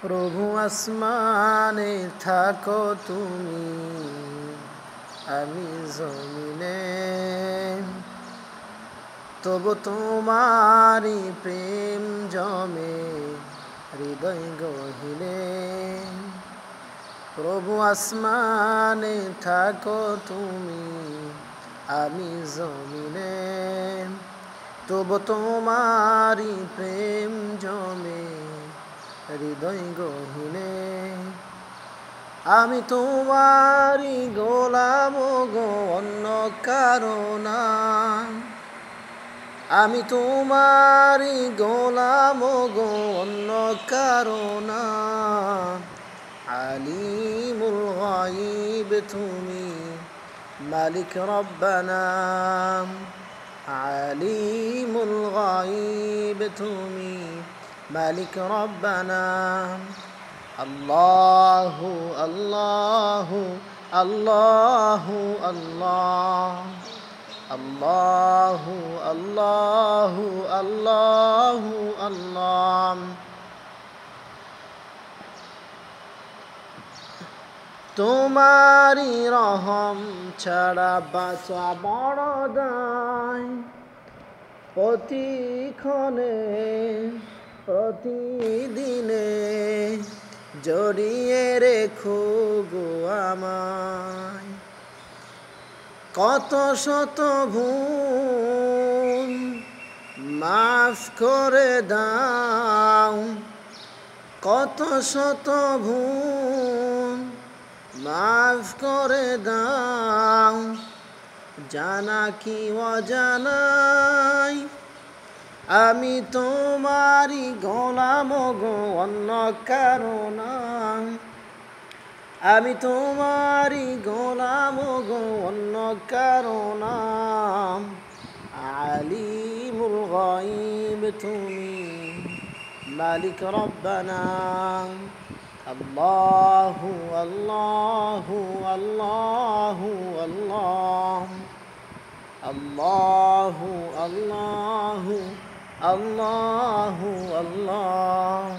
প্রভু আসমানে থাকো তুমি, আমি জমিনে, তবু তোমারি প্রেম জমে হৃদয় গহিনে। প্রভু আসমানে থাকো তুমি, আমি জমিনে, তবু তোমারি প্রেম জমে হৃদয় গহিনে। আমি তোমারি গোলাম গো, অন্য কারো না। আমি তোমারি গোলাম গো, অন্য কারো না। আলিমুল গায়ব তুমি, মালিক রব্বানা। আলিমুল গায়ব তুমি, মালিক রব্বানা। আল্লাহু আল্লাহু আল্লাহু আল্লাহ, আল্লাহু আল্লাহু আল্লাহু আল্লাহ। তোমারি রহম ছাড়া বাঁচা বড় দায়। প্রতিক্ষণে প্রতিদিনে জড়িয়ে রেখো গো আমায়। কত শত ভুল মাফ করে দাও, কত শত ভুল মাফ করে দাও। জানা কি অজানাই আমি তোমারি গোলাম গো, অন্য কারো না। আমি তোমারি গোলাম গো, অন্য কারো না। আলিমুল গায়ব তুমি, মালিক রব্বানা। আল্লাহু আল্লাহু আল্লাহু আল্লাহ, আল্লাহু আল্লাহু আল্লাহু আল্লাহ।